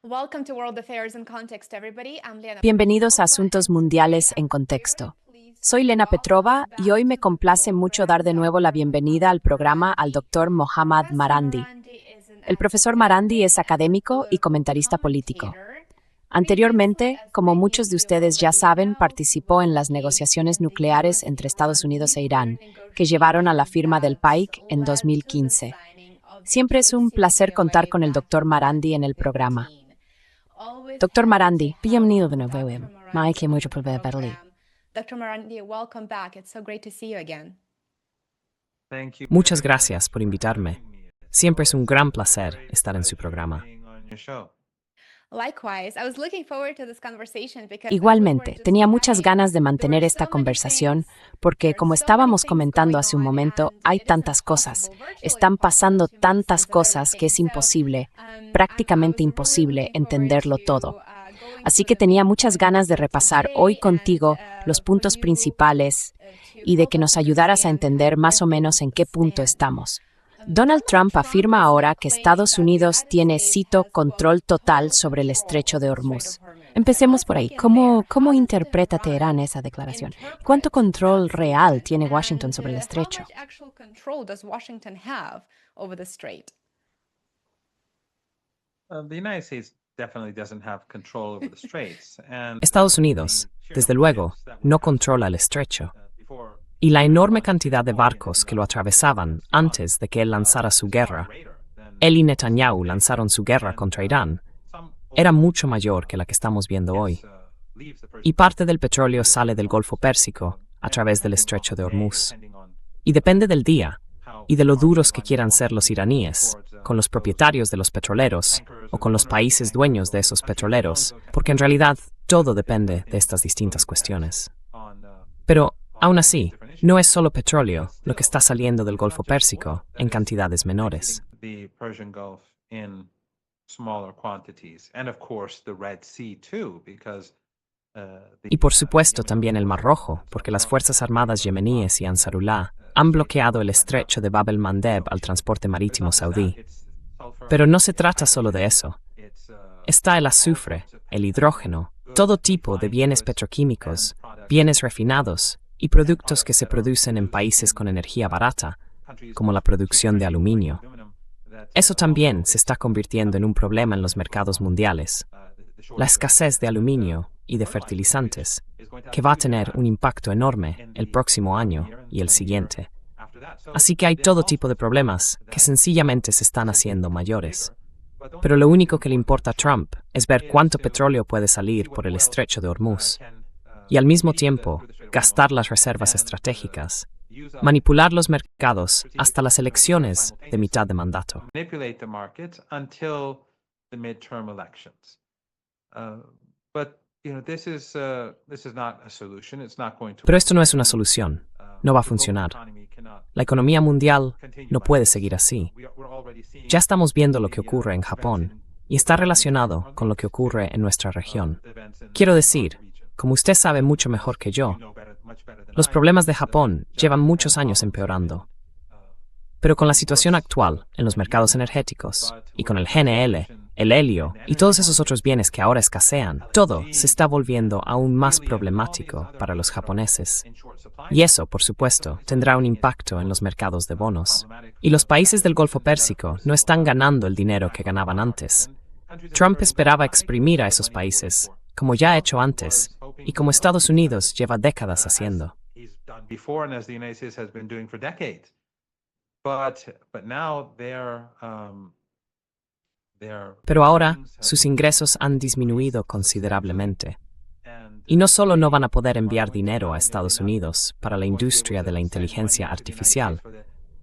Welcome to World Affairs in Context, everybody. I'm Lena Bienvenidos a Petrova, Asuntos Mundiales en Contexto. Soy Lena Petrova y hoy me complace mucho dar de nuevo la bienvenida al programa al Dr. Mohammad Marandi. El profesor Marandi es académico y comentarista político. Anteriormente, como muchos de ustedes ya saben, participó en las negociaciones nucleares entre Estados Unidos e Irán, que llevaron a la firma del PAIC en 2015. Siempre es un placer contar con el Dr. Marandi en el programa. Dr. Marandi, bienvenido de nuevo. Me que mucho por verle. Dr. Marandi, welcome back. It's so great to see you again. Muchas gracias por invitarme. Siempre es un gran placer estar en su programa. Likewise, I was looking forward to this conversation because Igualmente, tenía muchas ganas de mantener esta conversación porque, como estábamos comentando hace un momento, hay tantas cosas. Están pasando tantas cosas que es imposible, prácticamente imposible, entenderlo todo. Así que tenía muchas ganas de repasar hoy contigo los puntos principales y de que nos ayudaras a entender más o menos en qué punto estamos. Donald Trump afirma ahora que Estados Unidos tiene, cito, control total sobre el estrecho de Hormuz. Empecemos por ahí. ¿Cómo interpreta Teherán esa declaración? ¿Cuánto control real tiene Washington sobre el estrecho? How much actual control does Washington have over the strait? The United States definitely doesn't have control over the straits. And Estados Unidos, desde luego, no controla el estrecho. Y la enorme cantidad de barcos que lo atravesaban antes de que él lanzara su guerra, él y Netanyahu lanzaron su guerra contra Irán, era mucho mayor que la que estamos viendo hoy. Y parte del petróleo sale del Golfo Pérsico a través del estrecho de Hormuz. Y depende del día y de lo duros que quieran ser los iraníes, con los propietarios de los petroleros o con los países dueños de esos petroleros, porque en realidad todo depende de estas distintas cuestiones. Pero, aún así, no es solo petróleo lo que está saliendo del Golfo Pérsico en cantidades menores. the Persian Gulf in smaller quantities, and of course the Red Sea too, because Y por supuesto también el Mar Rojo, porque las Fuerzas Armadas yemeníes y Ansarullah han bloqueado el estrecho de Bab el-Mandeb al transporte marítimo saudí. Pero no se trata solo de eso. Está el azufre, el hidrógeno, todo tipo de bienes petroquímicos, bienes refinados y productos que se producen en países con energía barata, como la producción de aluminio. Eso también se está convirtiendo en un problema en los mercados mundiales. La escasez de aluminio y de fertilizantes, que va a tener un impacto enorme el próximo año y el siguiente. Así que hay todo tipo de problemas que sencillamente se están haciendo mayores. Pero lo único que le importa a Trump es ver cuánto petróleo puede salir por el estrecho de Hormuz y al mismo tiempo gastar las reservas estratégicas, manipular los mercados hasta las elecciones de mitad de mandato. manipulate the markets until the midterm elections. But this is not a solution. It's not going to. Pero esto no es una solución, no va a funcionar. La economía mundial no puede seguir así. Ya estamos viendo lo que ocurre en Japón y está relacionado con lo que ocurre en nuestra región. Quiero decir, como usted sabe mucho mejor que yo, los problemas de Japón llevan muchos años empeorando. Pero con la situación actual en los mercados energéticos y con el GNL, el helio y todos esos otros bienes que ahora escasean, todo se está volviendo aún más problemático para los japoneses. Y eso, por supuesto, tendrá un impacto en los mercados de bonos. Y los países del Golfo Pérsico no están ganando el dinero que ganaban antes. Trump esperaba exprimir a esos países, como ya ha hecho antes, y como Estados Unidos lleva décadas haciendo. He's done before, and as the United States has been doing for decades. But now they're Pero ahora, sus ingresos han disminuido considerablemente. Y no solo no van a poder enviar dinero a Estados Unidos para la industria de la inteligencia artificial,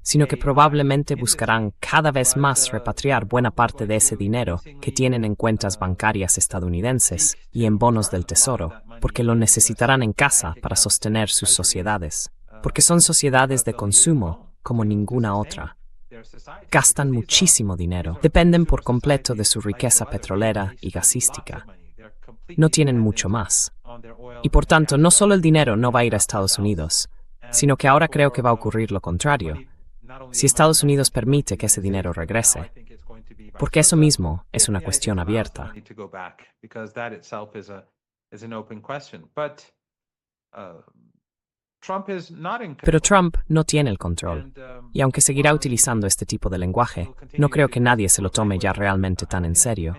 sino que probablemente buscarán cada vez más repatriar buena parte de ese dinero que tienen en cuentas bancarias estadounidenses y en bonos del Tesoro, porque lo necesitarán en casa para sostener sus sociedades, porque son sociedades de consumo como ninguna otra. Gastan muchísimo dinero, dependen por completo de su riqueza petrolera y gasística. No tienen mucho más. Y por tanto, no solo el dinero no va a ir a Estados Unidos, sino que ahora creo que va a ocurrir lo contrario. Si Estados Unidos permite que ese dinero regrese, porque eso mismo es una cuestión abierta. Pero Trump no tiene el control, y aunque seguirá utilizando este tipo de lenguaje, no creo que nadie se lo tome ya realmente tan en serio.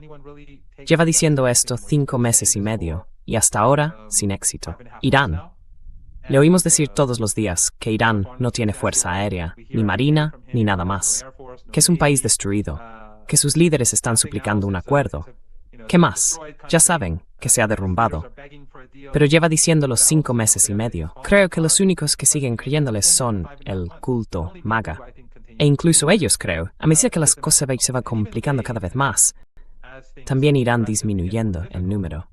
Lleva diciendo esto 5 meses y medio, y hasta ahora sin éxito. Irán. Le oímos decir todos los días que Irán no tiene fuerza aérea, ni marina, ni nada más, que es un país destruido, que sus líderes están suplicando un acuerdo. ¿Qué más? Ya saben que se ha derrumbado. Pero lleva diciéndolo 5 meses y medio. Creo que los únicos que siguen creyéndoles son el culto MAGA. E incluso ellos, creo, a medida que las cosas se van complicando cada vez más, también irán disminuyendo en número.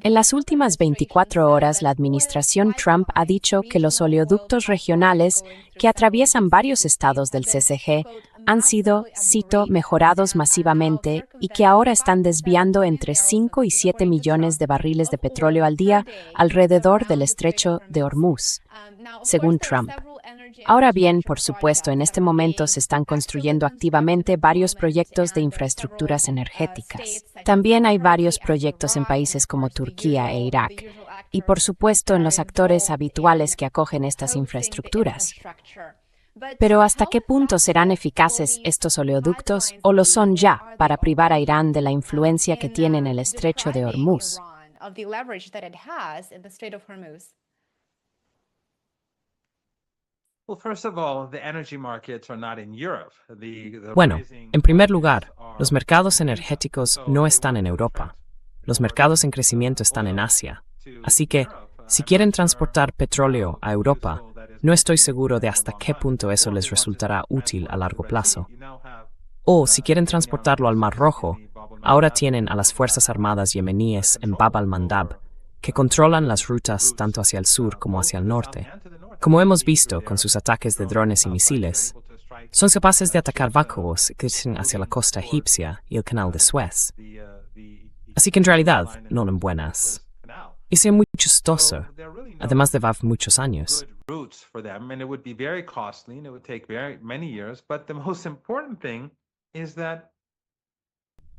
En las últimas 24 horas, la administración Trump ha dicho que los oleoductos regionales que atraviesan varios estados del CCG han sido, cito, mejorados masivamente y que ahora están desviando entre 5 y 7 millones de barriles de petróleo al día alrededor del estrecho de Hormuz, según Trump. Ahora bien, por supuesto, en este momento se están construyendo activamente varios proyectos de infraestructuras energéticas. También hay varios proyectos en países como Turquía e Irak, y por supuesto en los actores habituales que acogen estas infraestructuras. Pero ¿hasta qué punto serán eficaces estos oleoductos o lo son ya para privar a Irán de la influencia que tiene en el estrecho de Hormuz? Bueno, en primer lugar, los mercados energéticos no están en Europa. Los mercados en crecimiento están en Asia. Así que, si quieren transportar petróleo a Europa, no estoy seguro de hasta qué punto eso les resultará útil a largo plazo. O, si quieren transportarlo al Mar Rojo, ahora tienen a las Fuerzas Armadas yemeníes en Bab al-Mandab, que controlan las rutas tanto hacia el sur como hacia el norte. Como hemos visto con sus ataques de drones y misiles, son capaces de atacar barcos que irán hacia la costa egipcia y el canal de Suez. Así que en realidad, no en buenas. Y es muy chistoso, además de llevar muchos años.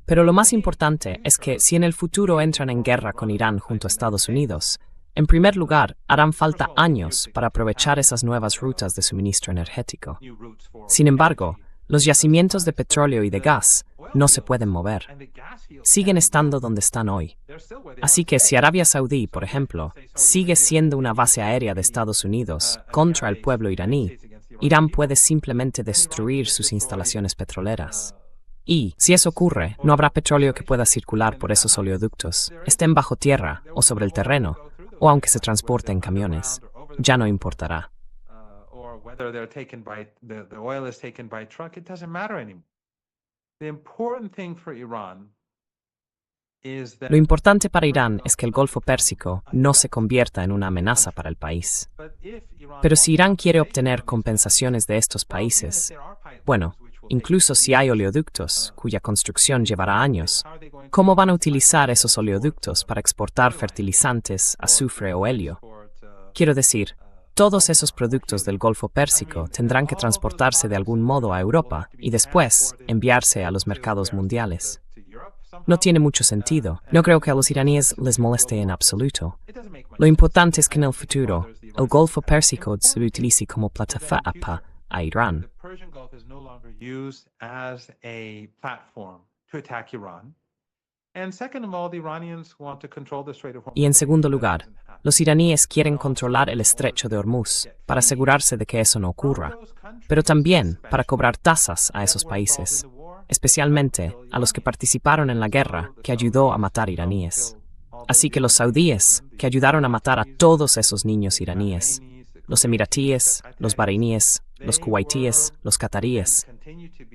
Pero lo más importante es que si en el futuro entran en guerra con Irán junto a Estados Unidos, en primer lugar, harán falta años para aprovechar esas nuevas rutas de suministro energético. Sin embargo, los yacimientos de petróleo y de gas no se pueden mover. Siguen estando donde están hoy. Así que si Arabia Saudí, por ejemplo, sigue siendo una base aérea de Estados Unidos contra el pueblo iraní, Irán puede simplemente destruir sus instalaciones petroleras. Y, si eso ocurre, no habrá petróleo que pueda circular por esos oleoductos, estén bajo tierra o sobre el terreno, o aunque se transporte en camiones, ya no importará. Lo importante para Irán es que el Golfo Pérsico no se convierta en una amenaza para el país. Pero si Irán quiere obtener compensaciones de estos países, bueno, incluso si hay oleoductos cuya construcción llevará años, ¿cómo van a utilizar esos oleoductos para exportar fertilizantes, azufre o helio? Quiero decir, todos esos productos del Golfo Pérsico tendrán que transportarse de algún modo a Europa y después enviarse a los mercados mundiales. No tiene mucho sentido. No creo que a los iraníes les moleste en absoluto. Lo importante es que en el futuro el Golfo Pérsico se utilice como plataforma a Irán. Y en segundo lugar, los iraníes quieren controlar el estrecho de Hormuz para asegurarse de que eso no ocurra, pero también para cobrar tasas a esos países, especialmente a los que participaron en la guerra que ayudó a matar iraníes. Así que los saudíes, que ayudaron a matar a todos esos niños iraníes, los emiratíes, los bareiníes, los kuwaitíes, los cataríes,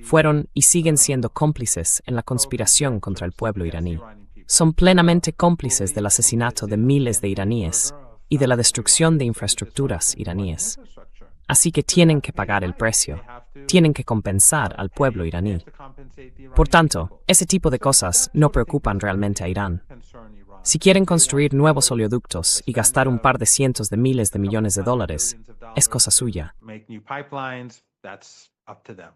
fueron y siguen siendo cómplices en la conspiración contra el pueblo iraní. Son plenamente cómplices del asesinato de miles de iraníes y de la destrucción de infraestructuras iraníes. Así que tienen que pagar el precio, tienen que compensar al pueblo iraní. Por tanto, ese tipo de cosas no preocupan realmente a Irán. Si quieren construir nuevos oleoductos y gastar un par de cientos de miles de millones de dólares, es cosa suya. Make new pipelines, that's up to them.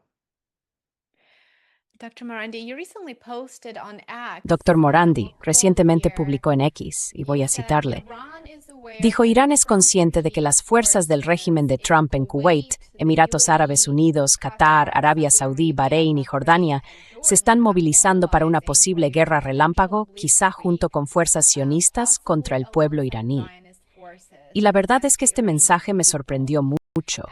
Dr. Morandi, you recently posted on X. Dr. Morandi recientemente publicó en X, y voy a citarle, dijo: Irán es consciente de que las fuerzas del régimen de Trump en Kuwait, Emiratos Árabes Unidos, Qatar, Arabia Saudí, Bahrein y Jordania se están movilizando para una posible guerra relámpago, quizá junto con fuerzas sionistas contra el pueblo iraní. Y la verdad es que este mensaje me sorprendió mucho.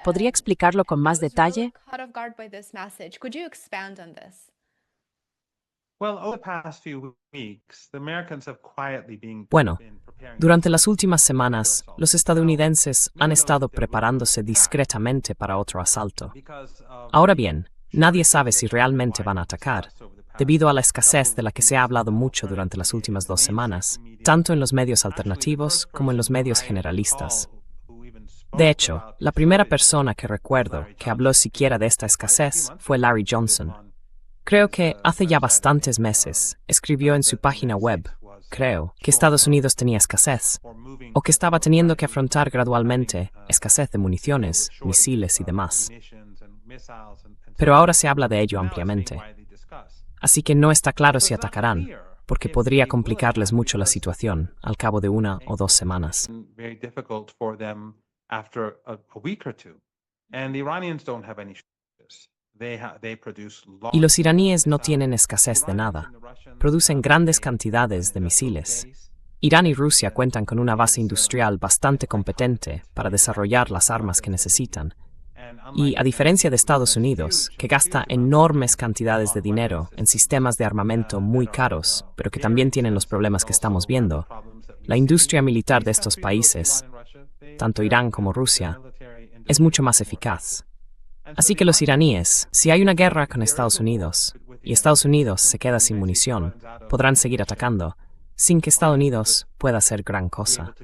¿Podría explicarlo con más detalle? Caught off guard by this message. Could you expand on this? Well, over the past few weeks, the Americans have quietly Bueno, been preparing durante las últimas semanas, los estadounidenses han estado preparándose discretamente para otro asalto. Ahora bien, nadie sabe si realmente van a atacar, debido a la escasez de la que se ha hablado mucho durante las últimas 2 semanas, tanto en los medios alternativos como en los medios generalistas. De hecho, la primera persona que recuerdo que habló siquiera de esta escasez fue Larry Johnson. Creo que hace ya bastantes meses escribió en su página web, creo, que Estados Unidos tenía escasez, o que estaba teniendo que afrontar gradualmente escasez de municiones, misiles y demás. Pero ahora se habla de ello ampliamente. Así que no está claro si atacarán, porque podría complicarles mucho la situación al cabo de 1 o 2 semanas. very difficult for them after a week or two. And the Iranians don't have any shortages. They produce Y los iraníes no tienen escasez de nada. Producen grandes cantidades de misiles. Irán y Rusia cuentan con una base industrial bastante competente para desarrollar las armas que necesitan. Y a diferencia de Estados Unidos, que gasta enormes cantidades de dinero en sistemas de armamento muy caros, pero que también tienen los problemas que estamos viendo, la industria militar de estos países, tanto Irán como Rusia, es mucho más eficaz. Así que los iraníes, si hay una guerra con Estados Unidos, y Estados Unidos se queda sin munición, podrán seguir atacando, sin que Estados Unidos pueda hacer gran cosa.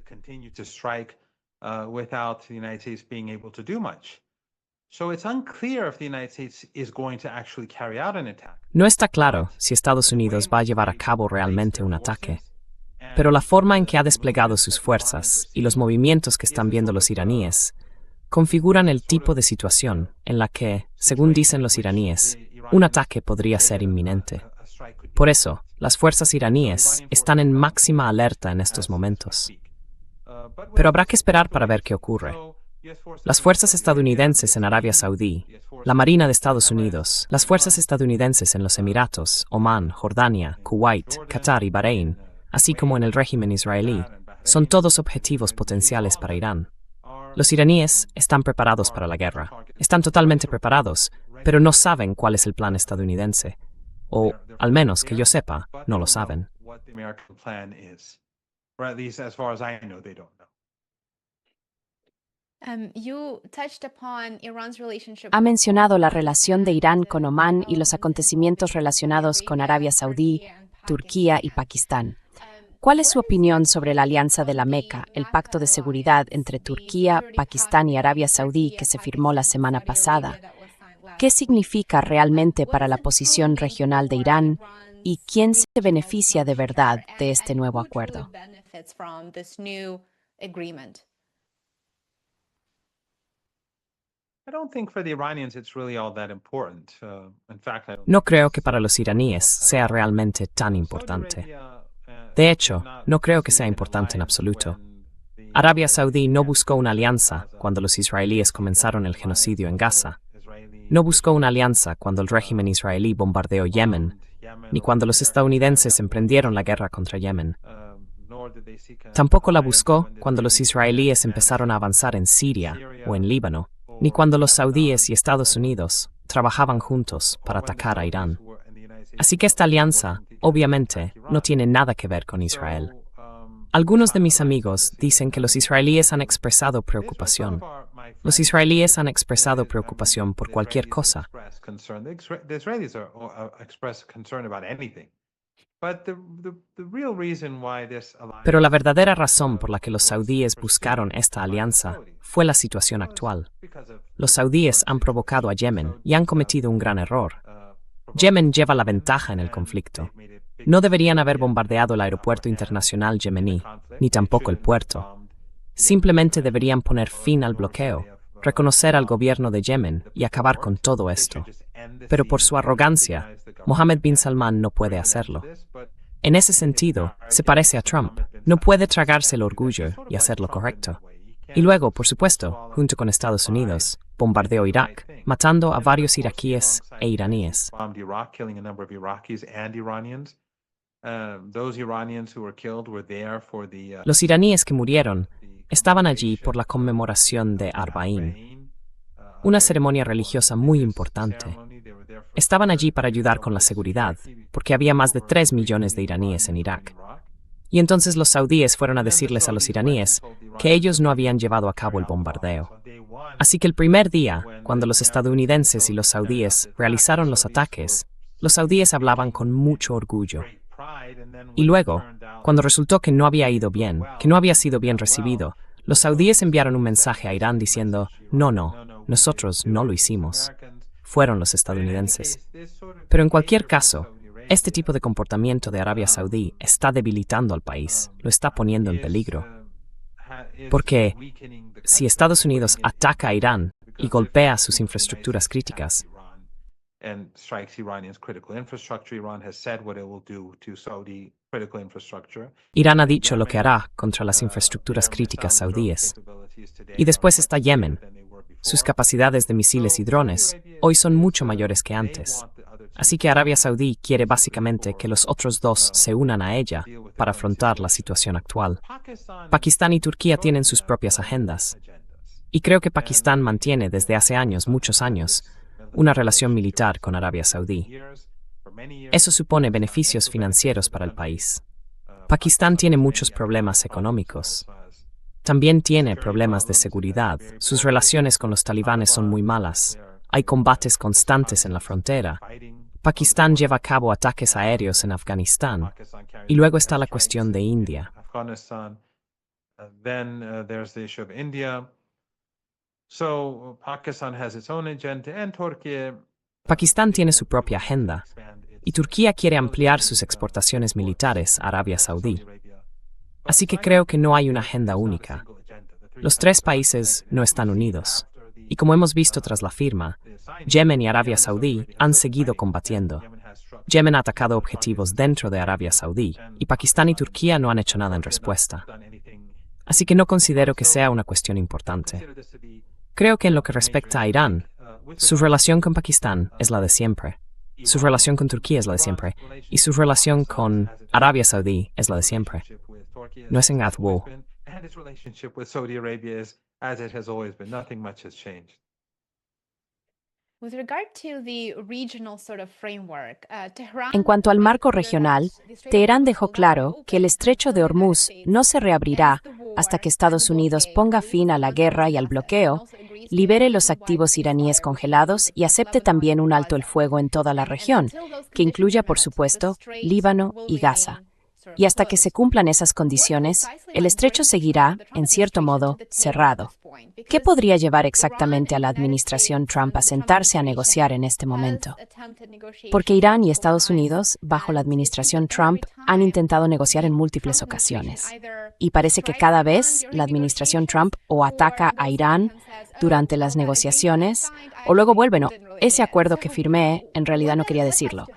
No está claro si Estados Unidos va a llevar a cabo realmente un ataque, pero la forma en que ha desplegado sus fuerzas y los movimientos que están viendo los iraníes configuran el tipo de situación en la que, según dicen los iraníes, un ataque podría ser inminente. Por eso, las fuerzas iraníes están en máxima alerta en estos momentos. Pero habrá que esperar para ver qué ocurre. Las fuerzas estadounidenses en Arabia Saudí, la Marina de Estados Unidos, las fuerzas estadounidenses en los Emiratos, Omán, Jordania, Kuwait, Qatar y Bahrein, así como en el régimen israelí, son todos objetivos potenciales para Irán. Los iraníes están preparados para la guerra. Están totalmente preparados, pero no saben cuál es el plan estadounidense. O, al menos que yo sepa, no lo saben. You touched upon Iran's relationship Ha mencionado la relación de Irán con Omán y los acontecimientos relacionados con Arabia Saudí, Turquía y Pakistán. ¿Cuál es su opinión sobre la Alianza de la Meca, el pacto de seguridad entre Turquía, Pakistán y Arabia Saudí que se firmó la semana pasada? ¿Qué significa realmente para la posición regional de Irán y quién se beneficia de verdad de este nuevo acuerdo? No creo que para los iraníes sea realmente tan importante. De hecho, no creo que sea importante en absoluto. Arabia Saudí no buscó una alianza cuando los israelíes comenzaron el genocidio en Gaza. No buscó una alianza cuando el régimen israelí bombardeó Yemen, ni cuando los estadounidenses emprendieron la guerra contra Yemen. Tampoco la buscó cuando los israelíes empezaron a avanzar en Siria o en Líbano, ni cuando los saudíes y Estados Unidos trabajaban juntos para atacar a Irán. Así que esta alianza, obviamente, no tiene nada que ver con Israel. Algunos de mis amigos dicen que los israelíes han expresado preocupación. Los israelíes han expresado preocupación por cualquier cosa. Pero la verdadera razón por la que los saudíes buscaron esta alianza fue la situación actual. Los saudíes han provocado a Yemen y han cometido un gran error. Yemen lleva la ventaja en el conflicto. No deberían haber bombardeado el aeropuerto internacional yemení, ni tampoco el puerto. Simplemente deberían poner fin al bloqueo, reconocer al gobierno de Yemen y acabar con todo esto. Pero por su arrogancia, Mohammed bin Salman no puede hacerlo. En ese sentido, se parece a Trump. No puede tragarse el orgullo y hacer lo correcto. Y luego, por supuesto, junto con Estados Unidos, bombardeó Irak, matando a varios iraquíes e iraníes. Los iraníes que murieron estaban allí por la conmemoración de Arba'in, una ceremonia religiosa muy importante. Estaban allí para ayudar con la seguridad, porque había más de 3 millones de iraníes en Irak. Y entonces los saudíes fueron a decirles a los iraníes que ellos no habían llevado a cabo el bombardeo. Así que el primer día, cuando los estadounidenses y los saudíes realizaron los ataques, los saudíes hablaban con mucho orgullo. Y luego, cuando resultó que no había ido bien, que no había sido bien recibido, los saudíes enviaron un mensaje a Irán diciendo, no, nosotros no lo hicimos. Fueron los estadounidenses. Pero en cualquier caso, este tipo de comportamiento de Arabia Saudí está debilitando al país, lo está poniendo en peligro. Porque si Estados Unidos ataca a Irán y golpea sus infraestructuras críticas, Irán ha dicho lo que hará contra las infraestructuras críticas saudíes. Y después está Yemen. Sus capacidades de misiles y drones hoy son mucho mayores que antes. Así que Arabia Saudí quiere básicamente que los otros dos se unan a ella para afrontar la situación actual. Pakistán y Turquía tienen sus propias agendas. Y creo que Pakistán mantiene desde hace años, muchos años, una relación militar con Arabia Saudí. Eso supone beneficios financieros para el país. Pakistán tiene muchos problemas económicos. También tiene problemas de seguridad. Sus relaciones con los talibanes son muy malas. Hay combates constantes en la frontera. Pakistán lleva a cabo ataques aéreos en Afganistán. Y luego está la cuestión de India. Pakistán tiene su propia agenda. Y Turquía quiere ampliar sus exportaciones militares a Arabia Saudí. Así que creo que no hay una agenda única. Los tres países no están unidos. Y como hemos visto tras la firma, Yemen y Arabia Saudí han seguido combatiendo. Yemen ha atacado objetivos dentro de Arabia Saudí, y Pakistán y Turquía no han hecho nada en respuesta. Así que no considero que sea una cuestión importante. Creo que en lo que respecta a Irán, su relación con Pakistán es la de siempre. Su relación con Turquía es la de siempre. Y su relación con Arabia Saudí es la de siempre. No es en Azwo. En cuanto al marco regional, Teherán dejó claro que el estrecho de Hormuz no se reabrirá hasta que Estados Unidos ponga fin a la guerra y al bloqueo, libere los activos iraníes congelados y acepte también un alto el fuego en toda la región, que incluya, por supuesto, Líbano y Gaza. Y hasta que se cumplan esas condiciones, el estrecho seguirá, en cierto modo, cerrado. ¿Qué podría llevar exactamente a la administración Trump a sentarse a negociar en este momento? Porque Irán y Estados Unidos, bajo la administración Trump, han intentado negociar en múltiples ocasiones. Y parece que cada vez la administración Trump o ataca a Irán durante las negociaciones, o luego vuelve, no, ese acuerdo que firmé, en realidad no quería decirlo.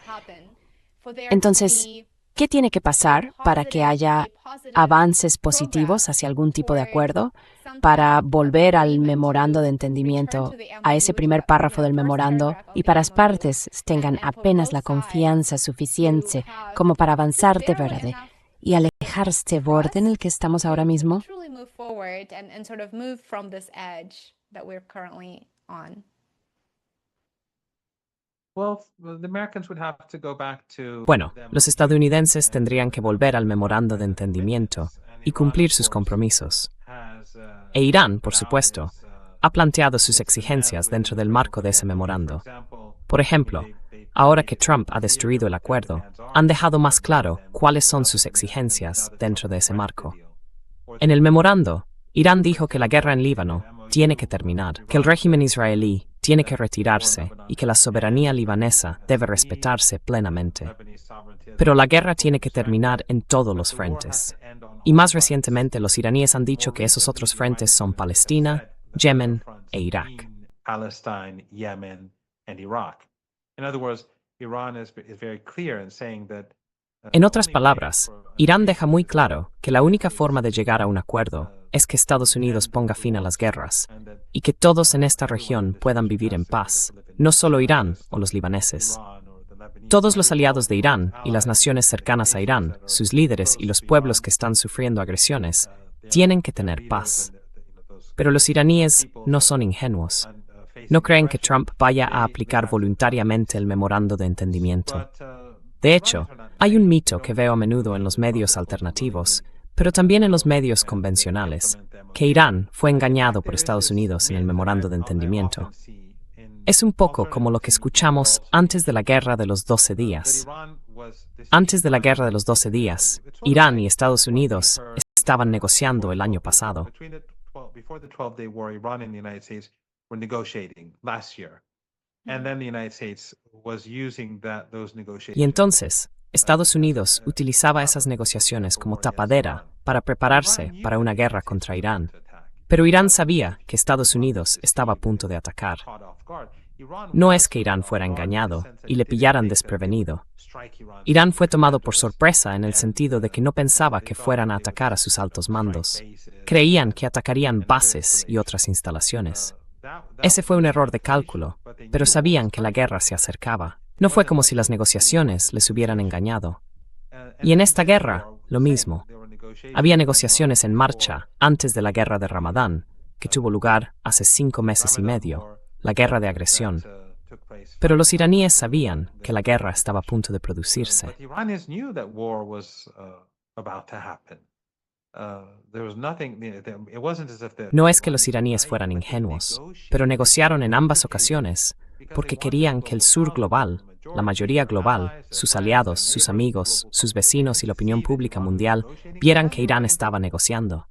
Entonces, ¿qué tiene que pasar para que haya avances positivos hacia algún tipo de acuerdo, para volver al memorando de entendimiento, a ese primer párrafo del memorando, y para las partes tengan apenas la confianza suficiente como para avanzar de verdad y alejar este borde en el que estamos ahora mismo? Bueno, los estadounidenses tendrían que volver al memorando de entendimiento y cumplir sus compromisos. E Irán, por supuesto, ha planteado sus exigencias dentro del marco de ese memorando. Por ejemplo, ahora que Trump ha destruido el acuerdo, han dejado más claro cuáles son sus exigencias dentro de ese marco. En el memorando, Irán dijo que la guerra en Líbano tiene que terminar, que el régimen israelí tiene que retirarse y que la soberanía libanesa debe respetarse plenamente. pero la guerra tiene que terminar en todos los frentes. Y más recientemente, los iraníes han dicho que esos otros frentes son Palestina, Yemen e Irak. Palestine, Yemen, and Iraq. In other words, Iran is very clear in saying that. En otras palabras, Irán deja muy claro que la única forma de llegar a un acuerdo es que Estados Unidos ponga fin a las guerras y que todos en esta región puedan vivir en paz, no solo Irán o los libaneses. Todos los aliados de Irán y las naciones cercanas a Irán, sus líderes y los pueblos que están sufriendo agresiones, tienen que tener paz. Pero los iraníes no son ingenuos. No creen que Trump vaya a aplicar voluntariamente el memorando de entendimiento. De hecho, hay un mito que veo a menudo en los medios alternativos, pero también en los medios convencionales, que Irán fue engañado por Estados Unidos en el memorando de entendimiento. Es un poco como lo que escuchamos antes de la Guerra de los 12 días. Antes de la Guerra de los 12 días, Irán y Estados Unidos estaban negociando el año pasado. Before the 12-day war, Iran and the United States were negotiating last year. And then the United States was using those negotiations. Y entonces, Estados Unidos utilizaba esas negociaciones como tapadera para prepararse para una guerra contra Irán. Pero Irán sabía que Estados Unidos estaba a punto de atacar. No es que Irán fuera engañado y le pillaran desprevenido. Irán fue tomado por sorpresa en el sentido de que no pensaba que fueran a atacar a sus altos mandos. Creían que atacarían bases y otras instalaciones. Ese fue un error de cálculo, pero sabían que la guerra se acercaba. No fue como si las negociaciones les hubieran engañado. Y en esta guerra, lo mismo. Había negociaciones en marcha antes de la guerra de Ramadán, que tuvo lugar hace 5 meses y medio, la guerra de agresión. Pero los iraníes sabían que la guerra estaba a punto de producirse. No es que los iraníes fueran ingenuos, pero negociaron en ambas ocasiones porque querían que el sur global, la mayoría global, sus aliados, sus amigos, sus vecinos y la opinión pública mundial vieran que Irán estaba negociando.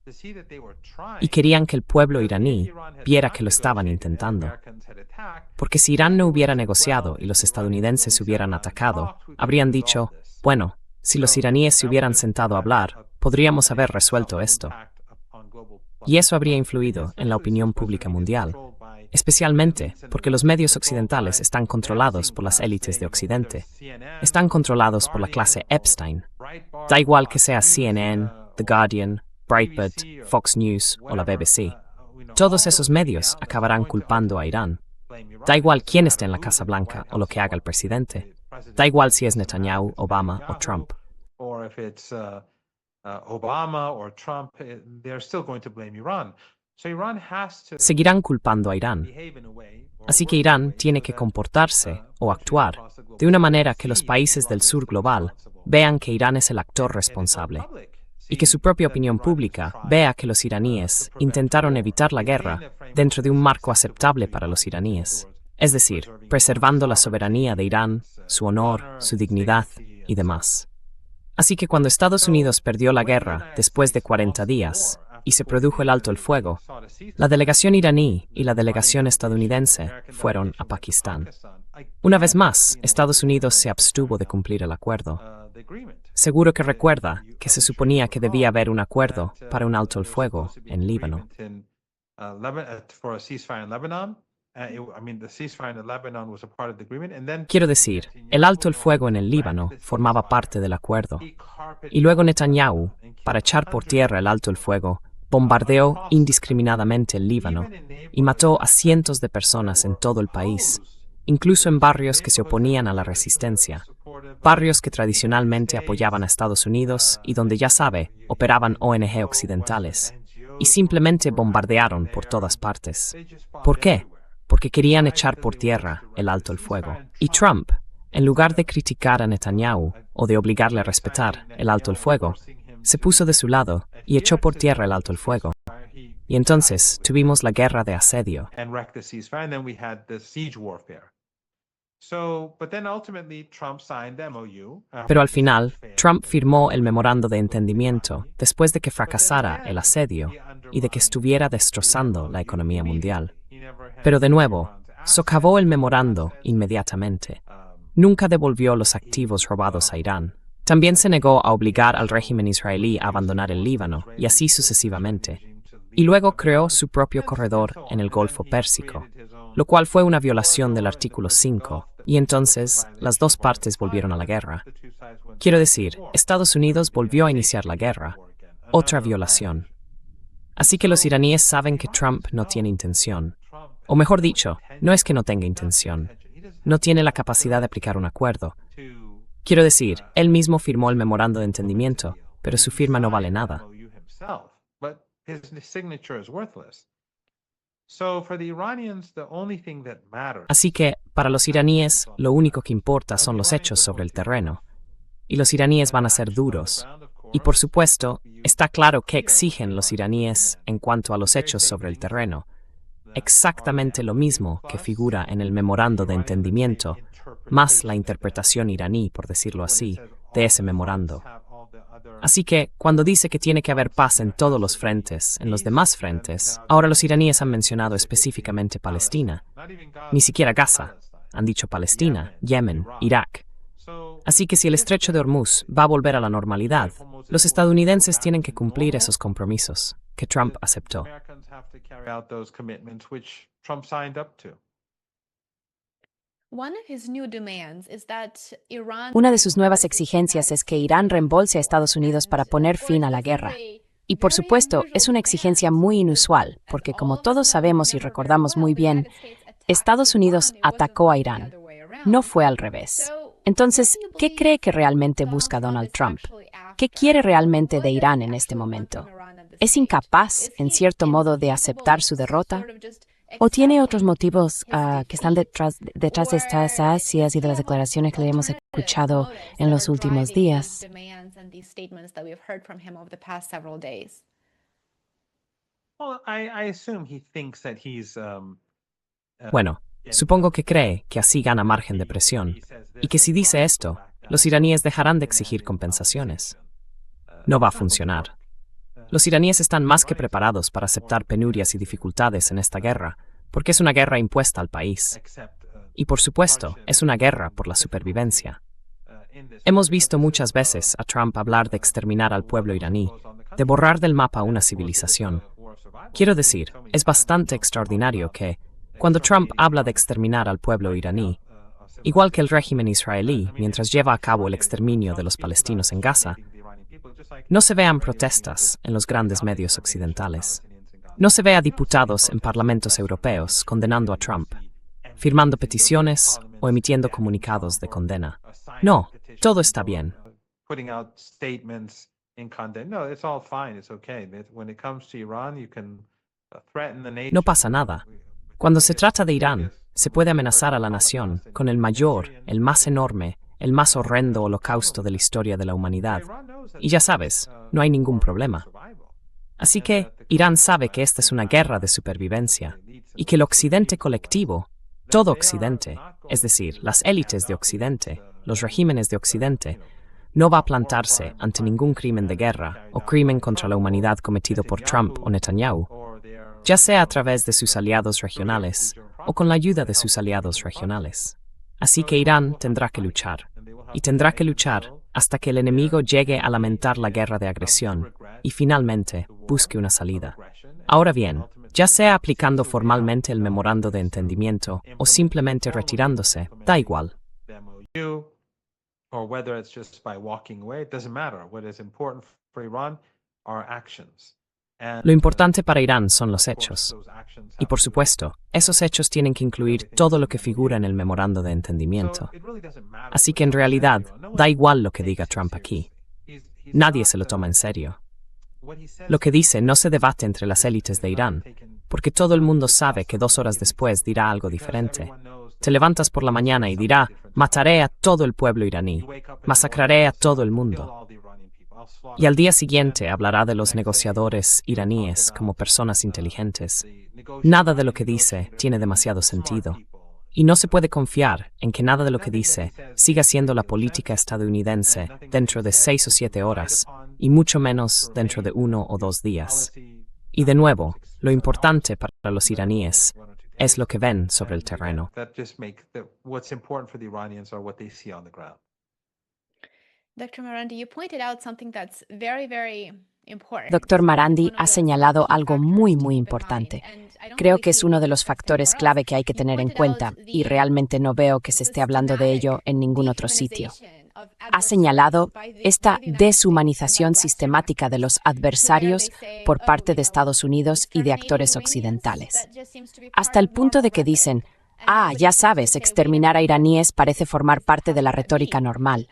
Y querían que el pueblo iraní viera que lo estaban intentando. Porque si Irán no hubiera negociado y los estadounidenses hubieran atacado, habrían dicho, bueno, si los iraníes se hubieran sentado a hablar, podríamos haber resuelto esto. Y eso habría influido en la opinión pública mundial, especialmente porque los medios occidentales están controlados por las élites de Occidente. Están controlados por la clase Epstein. Da igual que sea CNN, The Guardian, Breitbart, Fox News o la BBC. Todos esos medios acabarán culpando a Irán. Da igual quién esté en la Casa Blanca o lo que haga el presidente. Da igual si es Netanyahu, Obama o Trump. Seguirán culpando a Irán. Así que Irán tiene que comportarse o actuar de una manera que los países del sur global vean que Irán es el actor responsable y que su propia opinión pública vea que los iraníes intentaron evitar la guerra dentro de un marco aceptable para los iraníes, es decir, preservando la soberanía de Irán, su honor, su dignidad y demás. Así que cuando Estados Unidos perdió la guerra después de 40 días y se produjo el alto el fuego, la delegación iraní y la delegación estadounidense fueron a Pakistán. Una vez más, Estados Unidos se abstuvo de cumplir el acuerdo. Seguro que recuerda que se suponía que debía haber un acuerdo para un alto el fuego en Líbano. Quiero decir, el alto el fuego en el Líbano formaba parte del acuerdo. Y luego Netanyahu, para echar por tierra el alto el fuego, bombardeó indiscriminadamente el Líbano y mató a cientos de personas en todo el país, incluso en barrios que se oponían a la resistencia, barrios que tradicionalmente apoyaban a Estados Unidos y donde, ya sabe, operaban ONG occidentales, y simplemente bombardearon por todas partes. ¿Por qué? Porque querían echar por tierra el alto el fuego. Y Trump, en lugar de criticar a Netanyahu o de obligarle a respetar el alto el fuego, se puso de su lado y echó por tierra el alto el fuego. Y entonces tuvimos la guerra de asedio. Pero al final, Trump firmó el memorando de entendimiento después de que fracasara el asedio y de que estuviera destrozando la economía mundial. Pero de nuevo, socavó el memorando inmediatamente. Nunca devolvió los activos robados a Irán, También se negó a obligar al régimen israelí a abandonar el Líbano, y así sucesivamente. Y luego creó su propio corredor en el Golfo Pérsico, lo cual fue una violación del artículo 5, y entonces las dos partes volvieron a la guerra. Quiero decir, Estados Unidos volvió a iniciar la guerra, otra violación. Así que los iraníes saben que Trump no tiene intención, o mejor dicho, no es que no tenga intención, no tiene la capacidad de aplicar un acuerdo. Quiero decir, él mismo firmó el memorando de entendimiento, pero su firma no vale nada. Así que, para los iraníes, lo único que importa son los hechos sobre el terreno. Y los iraníes van a ser duros. Y por supuesto, está claro qué exigen los iraníes en cuanto a los hechos sobre el terreno. Exactamente lo mismo que figura en el memorando de entendimiento, más la interpretación iraní, por decirlo así, de ese memorando. Así que, cuando dice que tiene que haber paz en todos los frentes, en los demás frentes, ahora los iraníes han mencionado específicamente Palestina. Ni siquiera Gaza. Han dicho Palestina, Yemen, Irak. Así que si el estrecho de Hormuz va a volver a la normalidad, los estadounidenses tienen que cumplir esos compromisos que Trump aceptó. Una de sus nuevas exigencias es que Irán reembolse a Estados Unidos para poner fin a la guerra. Y por supuesto, es una exigencia muy inusual, porque como todos sabemos y recordamos muy bien, Estados Unidos atacó a Irán. No fue al revés. Entonces, ¿qué cree que realmente busca Donald Trump? ¿Qué quiere realmente de Irán en este momento? ¿Es incapaz, en cierto modo, de aceptar su derrota? ¿O tiene otros motivos que están detrás de estas ansias y de las declaraciones que le hemos escuchado en los últimos días? Bueno, supongo que cree que así gana margen de presión, y que si dice esto, los iraníes dejarán de exigir compensaciones. No va a funcionar. Los iraníes están más que preparados para aceptar penurias y dificultades en esta guerra, porque es una guerra impuesta al país. Y por supuesto, es una guerra por la supervivencia. Hemos visto muchas veces a Trump hablar de exterminar al pueblo iraní, de borrar del mapa una civilización. Quiero decir, es bastante extraordinario que, cuando Trump habla de exterminar al pueblo iraní, igual que el régimen israelí mientras lleva a cabo el exterminio de los palestinos en Gaza, no se vean protestas en los grandes medios occidentales. No se ve a diputados en parlamentos europeos condenando a Trump, firmando peticiones o emitiendo comunicados de condena. No, todo está bien. No pasa nada. Cuando se trata de Irán, se puede amenazar a la nación con el mayor, el más enorme, el más horrendo holocausto de la historia de la humanidad. Y ya sabes, no hay ningún problema. Así que Irán sabe que esta es una guerra de supervivencia y que el Occidente colectivo, todo Occidente, es decir, las élites de Occidente, los regímenes de Occidente, no va a plantarse ante ningún crimen de guerra o crimen contra la humanidad cometido por Trump o Netanyahu, ya sea a través de sus aliados regionales o con la ayuda de sus aliados regionales. Así que Irán tendrá que luchar, y tendrá que luchar hasta que el enemigo llegue a lamentar la guerra de agresión y finalmente busque una salida. Ahora bien, ya sea aplicando formalmente el memorando de entendimiento o simplemente retirándose, da igual. Lo importante para Irán son los hechos. Y por supuesto, esos hechos tienen que incluir todo lo que figura en el memorando de entendimiento. Así que en realidad, da igual lo que diga Trump aquí. Nadie se lo toma en serio. Lo que dice no se debate entre las élites de Irán, porque todo el mundo sabe que 2 horas después dirá algo diferente. Te levantas por la mañana y dirá, mataré a todo el pueblo iraní, masacraré a todo el mundo. Y al día siguiente hablará de los negociadores iraníes como personas inteligentes. Nada de lo que dice tiene demasiado sentido. Y no se puede confiar en que nada de lo que dice siga siendo la política estadounidense dentro de 6 o 7 horas, y mucho menos dentro de 1 o 2 días. Y de nuevo, lo importante para los iraníes es lo que ven sobre el terreno. Dr. Marandi, you pointed out something that's very, very important. Doctor Marandi ha señalado algo muy, muy importante. Creo que es uno de los factores clave que hay que tener en cuenta y realmente no veo que se esté hablando de ello en ningún otro sitio. Ha señalado esta deshumanización sistemática de los adversarios por parte de Estados Unidos y de actores occidentales. Hasta el punto de que dicen, ya sabes, exterminar a iraníes parece formar parte de la retórica normal.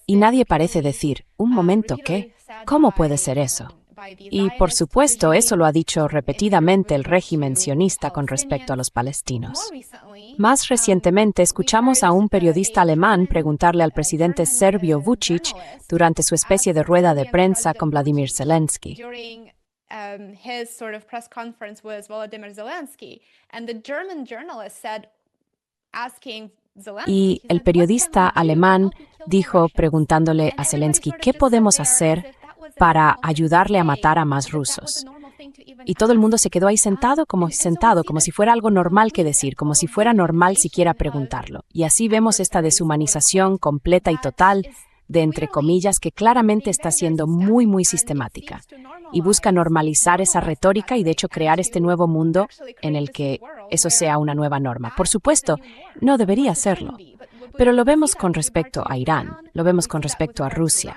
Y nadie parece decir, un momento, ¿qué? ¿Cómo puede ser eso? Y, por supuesto, eso lo ha dicho repetidamente el régimen sionista con respecto a los palestinos. Más recientemente, escuchamos a un periodista alemán preguntarle al presidente serbio Vučić durante su especie de rueda de prensa con Vladimir Zelensky. His sort of press conference with Volodymyr Zelensky, and the German journalist said, asking Zelensky, Y el periodista alemán dijo, preguntándole a Zelensky, ¿qué podemos hacer para ayudarle a matar a más rusos? Y todo el mundo se quedó ahí sentado, como si fuera algo normal que decir, como si fuera normal siquiera preguntarlo. Y así vemos esta deshumanización completa y total de entre comillas, que claramente está siendo muy, muy sistemática y busca normalizar esa retórica y, de hecho, crear este nuevo mundo en el que eso sea una nueva norma. Por supuesto, no debería serlo, pero lo vemos con respecto a Irán, lo vemos con respecto a Rusia,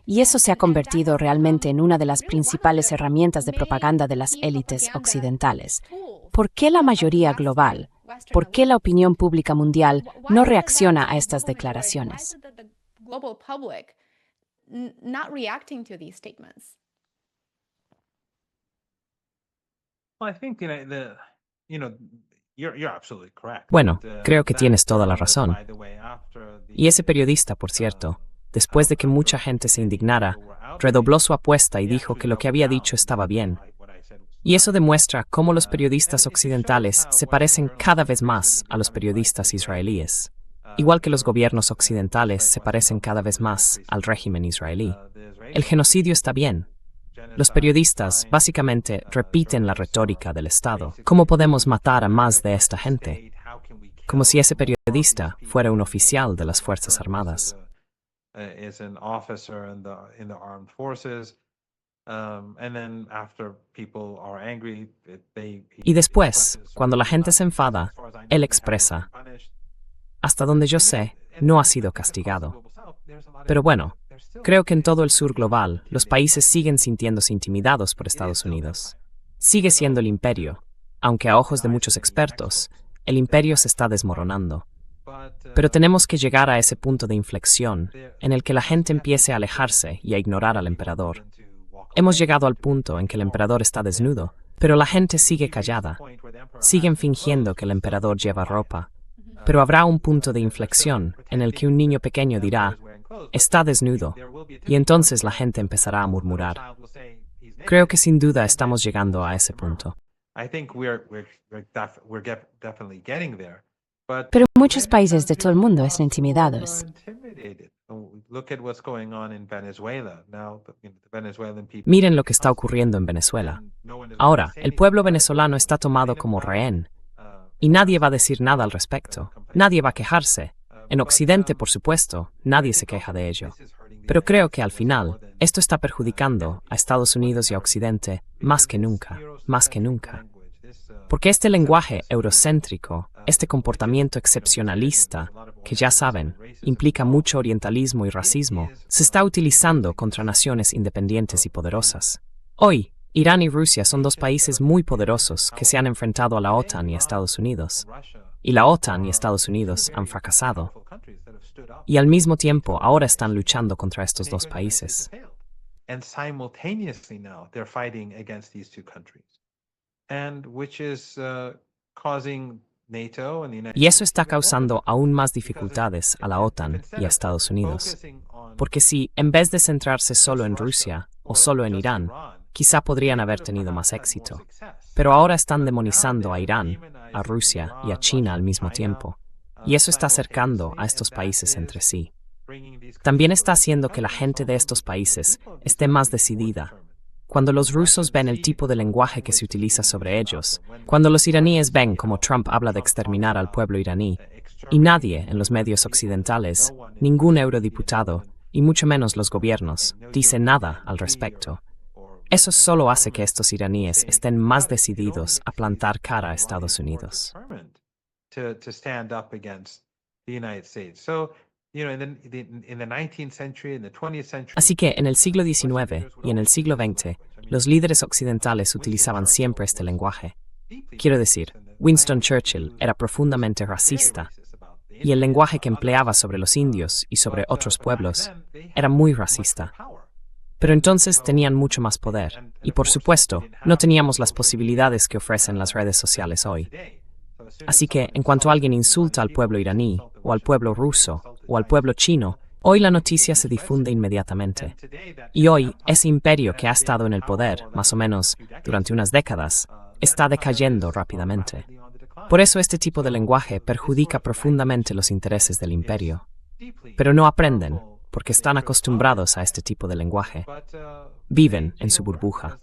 y eso se ha convertido realmente en una de las principales herramientas de propaganda de las élites occidentales. ¿Por qué la mayoría global, por qué la opinión pública mundial no reacciona a estas declaraciones? Global public not reacting to these statements? Well, I think you're absolutely correct. Bueno, creo que tienes toda la razón. Y ese periodista, por cierto, después de que mucha gente se indignara, redobló su apuesta y dijo que lo que había dicho estaba bien. Y eso demuestra cómo los periodistas occidentales se parecen cada vez más a los periodistas israelíes, igual que los gobiernos occidentales se parecen cada vez más al régimen israelí. El genocidio está bien. Los periodistas básicamente repiten la retórica del Estado. ¿Cómo podemos matar a más de esta gente? Como si ese periodista fuera un oficial de las Fuerzas Armadas. Y después, cuando la gente se enfada, él expresa, hasta donde yo sé, no ha sido castigado. Pero bueno, creo que en todo el sur global, los países siguen sintiéndose intimidados por Estados Unidos. Sigue siendo el imperio, aunque a ojos de muchos expertos, el imperio se está desmoronando. Pero tenemos que llegar a ese punto de inflexión en el que la gente empiece a alejarse y a ignorar al emperador. Hemos llegado al punto en que el emperador está desnudo, pero la gente sigue callada. Siguen fingiendo que el emperador lleva ropa. Pero habrá un punto de inflexión en el que un niño pequeño dirá, está desnudo, y entonces la gente empezará a murmurar. Creo que sin duda estamos llegando a ese punto. Pero muchos países de todo el mundo están intimidados. Miren lo que está ocurriendo en Venezuela. Ahora, el pueblo venezolano está tomado como rehén. Y nadie va a decir nada al respecto. Nadie va a quejarse. En Occidente, por supuesto, nadie se queja de ello. Pero creo que al final, esto está perjudicando a Estados Unidos y a Occidente más que nunca, más que nunca. Porque este lenguaje eurocéntrico, este comportamiento excepcionalista, que ya saben, implica mucho orientalismo y racismo, se está utilizando contra naciones independientes y poderosas. Hoy, Irán y Rusia son dos países muy poderosos que se han enfrentado a la OTAN y a Estados Unidos. Y la OTAN y Estados Unidos han fracasado. Y al mismo tiempo ahora están luchando contra estos dos países. Y eso está causando aún más dificultades a la OTAN y a Estados Unidos. Porque si, en vez de centrarse solo en Rusia o solo en Irán, quizá podrían haber tenido más éxito. Pero ahora están demonizando a Irán, a Rusia y a China al mismo tiempo. Y eso está acercando a estos países entre sí. También está haciendo que la gente de estos países esté más decidida. Cuando los rusos ven el tipo de lenguaje que se utiliza sobre ellos, cuando los iraníes ven cómo Trump habla de exterminar al pueblo iraní, y nadie en los medios occidentales, ningún eurodiputado, y mucho menos los gobiernos, dice nada al respecto. Eso solo hace que estos iraníes estén más decididos a plantar cara a Estados Unidos. Así que en el siglo XIX y en el siglo XX, los líderes occidentales utilizaban siempre este lenguaje. Quiero decir, Winston Churchill era profundamente racista, y el lenguaje que empleaba sobre los indios y sobre otros pueblos era muy racista. Pero entonces tenían mucho más poder, y por supuesto, no teníamos las posibilidades que ofrecen las redes sociales hoy. Así que, en cuanto alguien insulta al pueblo iraní, o al pueblo ruso, o al pueblo chino, hoy la noticia se difunde inmediatamente. Y hoy, ese imperio que ha estado en el poder, más o menos, durante unas décadas, está decayendo rápidamente. Por eso este tipo de lenguaje perjudica profundamente los intereses del imperio. Pero no aprenden, porque están acostumbrados a este tipo de lenguaje. Viven en su burbuja.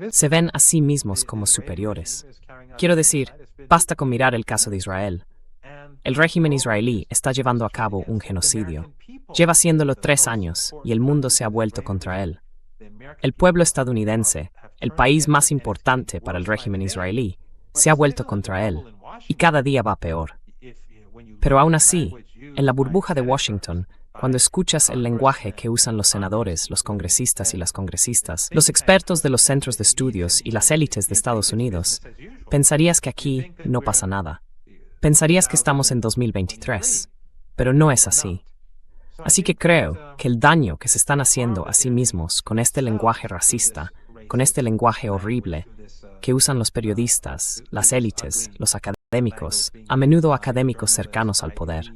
Se ven a sí mismos como superiores. Quiero decir, basta con mirar el caso de Israel. El régimen israelí está llevando a cabo un genocidio. Lleva haciéndolo 3 años y el mundo se ha vuelto contra él. El pueblo estadounidense, el país más importante para el régimen israelí, se ha vuelto contra él, y cada día va peor. Pero aún así, en la burbuja de Washington, cuando escuchas el lenguaje que usan los senadores, los congresistas y las congresistas, los expertos de los centros de estudios y las élites de Estados Unidos, pensarías que aquí no pasa nada. Pensarías que estamos en 2023, pero no es así. Así que creo que el daño que se están haciendo a sí mismos con este lenguaje racista, con este lenguaje horrible, que usan los periodistas, las élites, los académicos, a menudo académicos cercanos al poder.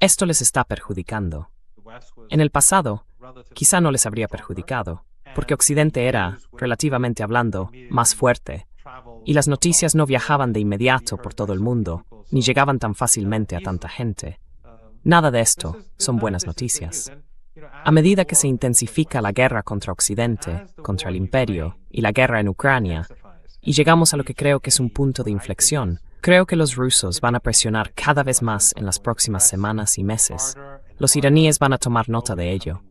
Esto les está perjudicando. En el pasado, quizá no les habría perjudicado, porque Occidente era, relativamente hablando, más fuerte, y las noticias no viajaban de inmediato por todo el mundo, ni llegaban tan fácilmente a tanta gente. Nada de esto son buenas noticias. A medida que se intensifica la guerra contra Occidente, contra el Imperio, y la guerra en Ucrania, y llegamos a lo que creo que es un punto de inflexión, creo que los rusos van a presionar cada vez más en las próximas semanas y meses. Los iraníes van a tomar nota de ello.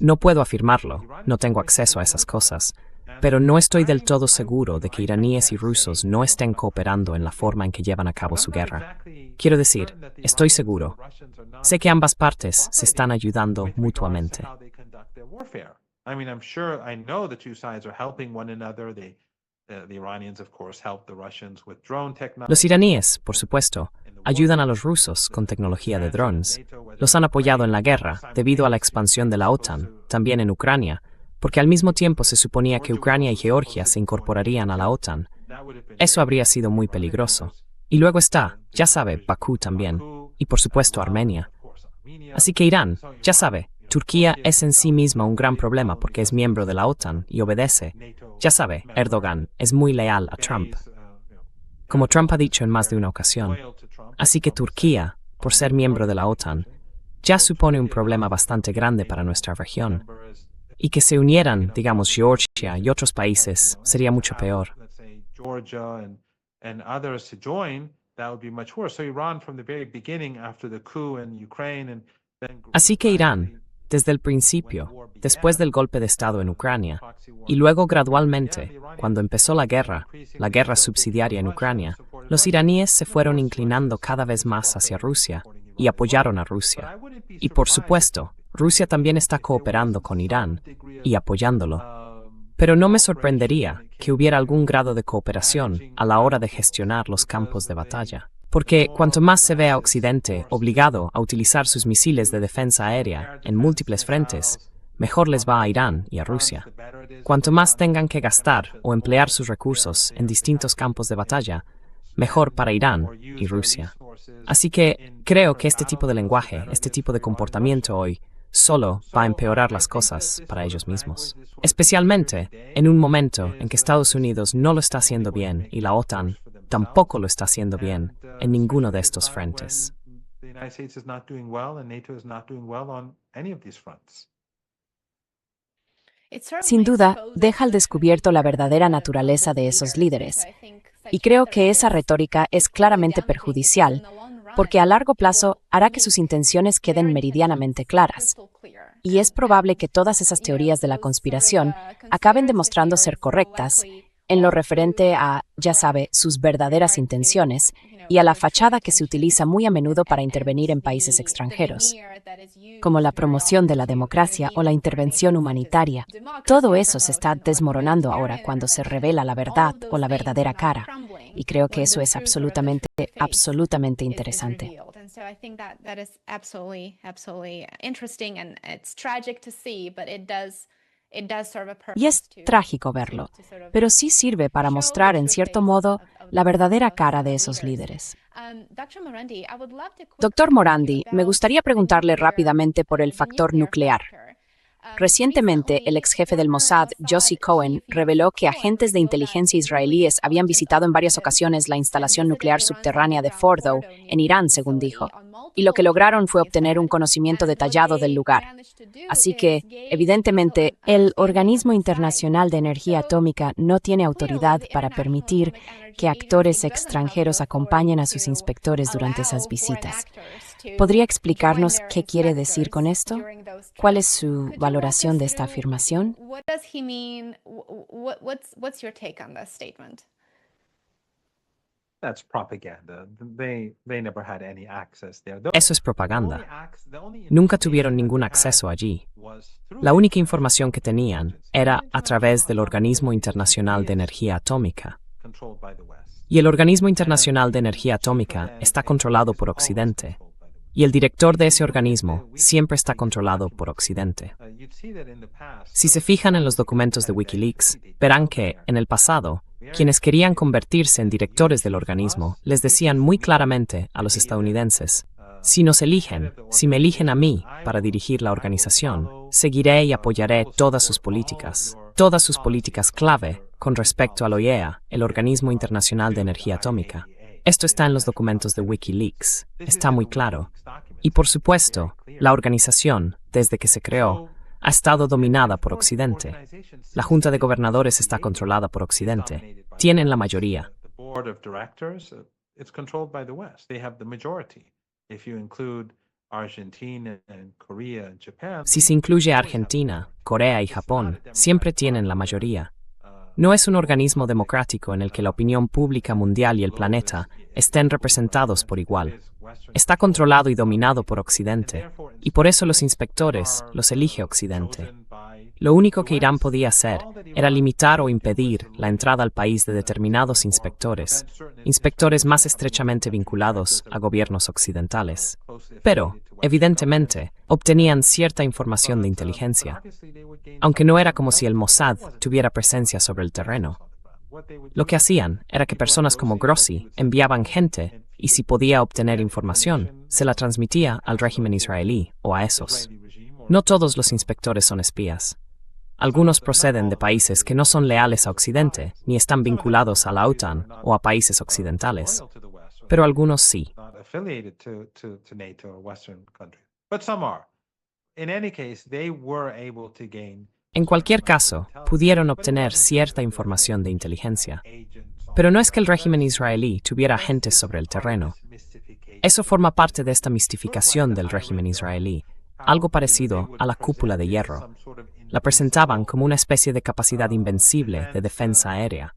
No puedo afirmarlo, no tengo acceso a esas cosas, pero no estoy del todo seguro de que iraníes y rusos no estén cooperando en la forma en que llevan a cabo su guerra. Quiero decir, estoy seguro. Sé que ambas partes se están ayudando mutuamente. Los iraníes, por supuesto, ayudan a los rusos con tecnología de drones. Los han apoyado en la guerra debido a la expansión de la OTAN, también en Ucrania, porque al mismo tiempo se suponía que Ucrania y Georgia se incorporarían a la OTAN. Eso habría sido muy peligroso. Y luego está, ya sabe, Bakú también, y por supuesto Armenia. Así que Irán, ya sabe, Turquía es en sí misma un gran problema porque es miembro de la OTAN y obedece. Ya sabe, Erdogan es muy leal a Trump, como Trump ha dicho en más de una ocasión. Así que Turquía, por ser miembro de la OTAN, ya supone un problema bastante grande para nuestra región. Y que se unieran, digamos, Georgia y otros países sería mucho peor. Así que Irán, desde el principio, después del golpe de Estado en Ucrania, y luego gradualmente, cuando empezó la guerra subsidiaria en Ucrania, los iraníes se fueron inclinando cada vez más hacia Rusia y apoyaron a Rusia. Y por supuesto, Rusia también está cooperando con Irán y apoyándolo. Pero no me sorprendería que hubiera algún grado de cooperación a la hora de gestionar los campos de batalla. Porque cuanto más se ve a Occidente obligado a utilizar sus misiles de defensa aérea en múltiples frentes, mejor les va a Irán y a Rusia. Cuanto más tengan que gastar o emplear sus recursos en distintos campos de batalla, mejor para Irán y Rusia. Así que creo que este tipo de lenguaje, este tipo de comportamiento hoy, solo va a empeorar las cosas para ellos mismos. Especialmente en un momento en que Estados Unidos no lo está haciendo bien y la OTAN tampoco lo está haciendo bien en ninguno de estos frentes. Sin duda, deja al descubierto la verdadera naturaleza de esos líderes. Y creo que esa retórica es claramente perjudicial, porque a largo plazo hará que sus intenciones queden meridianamente claras. Y es probable que todas esas teorías de la conspiración acaben demostrando ser correctas en lo referente a, ya sabe, sus verdaderas intenciones y a la fachada que se utiliza muy a menudo para intervenir en países extranjeros, como la promoción de la democracia o la intervención humanitaria. Todo eso se está desmoronando ahora cuando se revela la verdad o la verdadera cara. Y creo que eso es absolutamente interesante. Y es trágico verlo, pero sí sirve para mostrar, en cierto modo, la verdadera cara de esos líderes. Doctor Morandi, me gustaría preguntarle rápidamente por el factor nuclear. Recientemente, el ex jefe del Mossad, Yossi Cohen, reveló que agentes de inteligencia israelíes habían visitado en varias ocasiones la instalación nuclear subterránea de Fordow, en Irán, según dijo, y lo que lograron fue obtener un conocimiento detallado del lugar. Así que, evidentemente, el Organismo Internacional de Energía Atómica no tiene autoridad para permitir que actores extranjeros acompañen a sus inspectores durante esas visitas. ¿Podría explicarnos qué quiere decir con esto? ¿Cuál es su valoración de esta afirmación? That's propaganda. They never had any access there. Eso es propaganda. Nunca tuvieron ningún acceso allí. La única información que tenían era a través del Organismo Internacional de Energía Atómica. Y el Organismo Internacional de Energía Atómica está controlado por Occidente. Y el director de ese organismo siempre está controlado por Occidente. Si se fijan en los documentos de Wikileaks, verán que, en el pasado, quienes querían convertirse en directores del organismo les decían muy claramente a los estadounidenses: si nos eligen, si me eligen a mí para dirigir la organización, seguiré y apoyaré todas sus políticas clave con respecto al OIEA, el Organismo Internacional de Energía Atómica. Esto está en los documentos de Wikileaks, está muy claro. Y por supuesto, la organización, desde que se creó, ha estado dominada por Occidente. La Junta de Gobernadores está controlada por Occidente. Tienen la mayoría. Si se incluye a Argentina, Corea y Japón, siempre tienen la mayoría. No es un organismo democrático en el que la opinión pública mundial y el planeta estén representados por igual. Está controlado y dominado por Occidente, y por eso los inspectores los elige Occidente. Lo único que Irán podía hacer era limitar o impedir la entrada al país de determinados inspectores más estrechamente vinculados a gobiernos occidentales. Pero, evidentemente, obtenían cierta información de inteligencia, aunque no era como si el Mossad tuviera presencia sobre el terreno. Lo que hacían era que personas como Grossi enviaban gente y si podía obtener información, se la transmitía al régimen israelí o a esos. No todos los inspectores son espías. Algunos proceden de países que no son leales a Occidente, ni están vinculados a la OTAN o a países occidentales. Pero algunos sí. En cualquier caso, pudieron obtener cierta información de inteligencia. Pero no es que el régimen israelí tuviera agentes sobre el terreno. Eso forma parte de esta mistificación del régimen israelí, algo parecido a la cúpula de hierro. La presentaban como una especie de capacidad invencible de defensa aérea.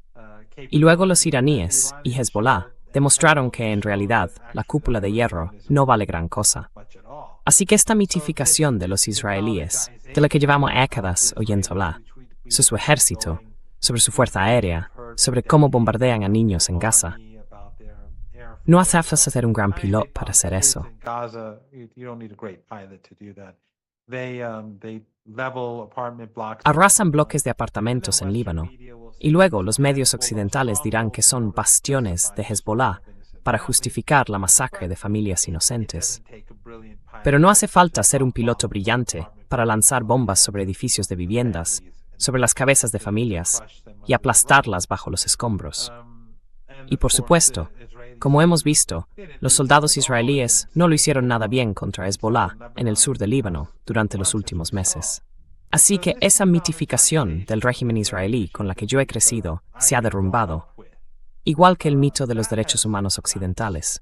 Y luego los iraníes y Hezbollah demostraron que, en realidad, la cúpula de hierro no vale gran cosa. Así que esta mitificación de los israelíes, de la que llevamos décadas oyendo hablar, sobre su ejército, sobre su fuerza aérea, sobre cómo bombardean a niños en Gaza, no hace falta ser un gran piloto para hacer eso. Arrasan bloques de apartamentos en Líbano, y luego los medios occidentales dirán que son bastiones de Hezbollah para justificar la masacre de familias inocentes. Pero no hace falta ser un piloto brillante para lanzar bombas sobre edificios de viviendas, sobre las cabezas de familias, y aplastarlas bajo los escombros. Y por supuesto, como hemos visto, los soldados israelíes no lo hicieron nada bien contra Hezbollah en el sur del Líbano durante los últimos meses. Así que esa mitificación del régimen israelí con la que yo he crecido se ha derrumbado, igual que el mito de los derechos humanos occidentales.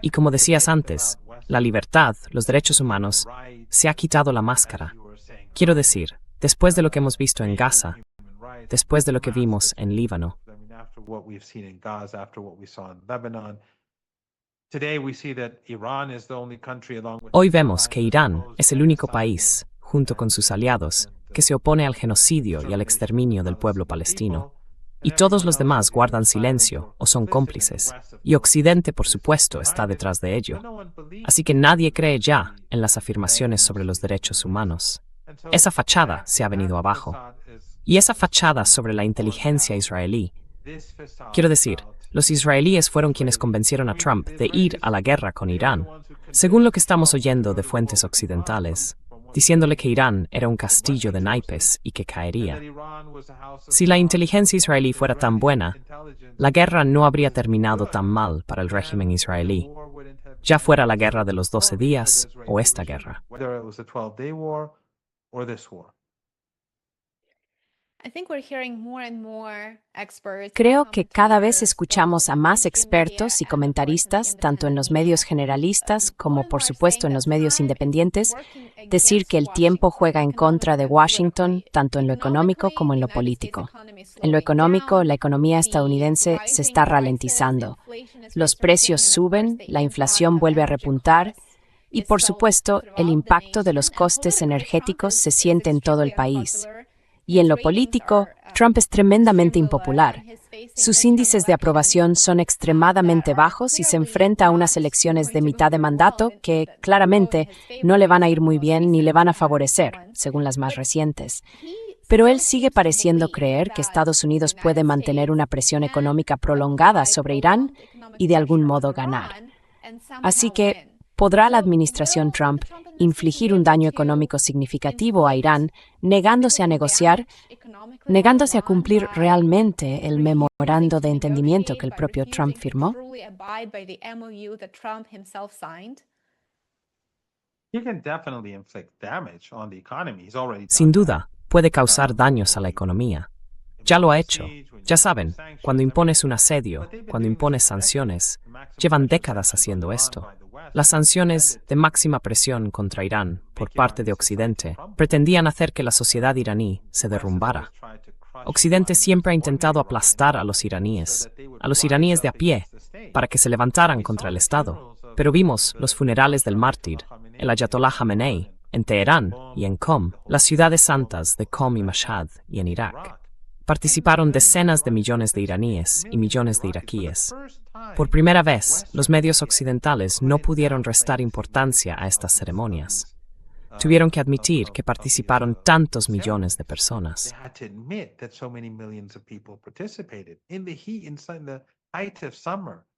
Y como decías antes, la libertad, los derechos humanos, se ha quitado la máscara. Quiero decir, después de lo que hemos visto en Gaza, después de lo que vimos en Líbano, hoy vemos que Irán es el único país, junto con sus aliados, que se opone al genocidio y al exterminio del pueblo palestino. Y todos los demás guardan silencio o son cómplices, y Occidente, por supuesto, está detrás de ello. Así que nadie cree ya en las afirmaciones sobre los derechos humanos. Esa fachada se ha venido abajo. Y esa fachada sobre la inteligencia israelí. Quiero decir, los israelíes fueron quienes convencieron a Trump de ir a la guerra con Irán, según lo que estamos oyendo de fuentes occidentales, diciéndole que Irán era un castillo de naipes y que caería. Si la inteligencia israelí fuera tan buena, la guerra no habría terminado tan mal para el régimen israelí, ya fuera la guerra de los 12 días o esta guerra. Creo que cada vez escuchamos a más expertos y comentaristas, tanto en los medios generalistas como, por supuesto, en los medios independientes, decir que el tiempo juega en contra de Washington, tanto en lo económico como en lo político. En lo económico, la economía estadounidense se está ralentizando. Los precios suben, la inflación vuelve a repuntar y, por supuesto, el impacto de los costes energéticos se siente en todo el país. Y en lo político, Trump es tremendamente impopular. Sus índices de aprobación son extremadamente bajos y se enfrenta a unas elecciones de mitad de mandato que, claramente, no le van a ir muy bien ni le van a favorecer, según las más recientes. Pero él sigue pareciendo creer que Estados Unidos puede mantener una presión económica prolongada sobre Irán y de algún modo ganar. Así que, ¿podrá la administración Trump infligir un daño económico significativo a Irán, negándose a negociar, negándose a cumplir realmente el memorando de entendimiento que el propio Trump firmó? Sin duda, puede causar daños a la economía. Ya lo ha hecho. Ya saben, cuando impones un asedio, cuando impones sanciones, llevan décadas haciendo esto. Las sanciones de máxima presión contra Irán por parte de Occidente pretendían hacer que la sociedad iraní se derrumbara. Occidente siempre ha intentado aplastar a los iraníes de a pie, para que se levantaran contra el Estado. Pero vimos los funerales del mártir, el Ayatollah Khamenei, en Teherán y en Qom, las ciudades santas de Qom y Mashhad y en Irak. Participaron decenas de millones de iraníes y millones de iraquíes. Por primera vez, los medios occidentales no pudieron restar importancia a estas ceremonias. Tuvieron que admitir que participaron tantos millones de personas.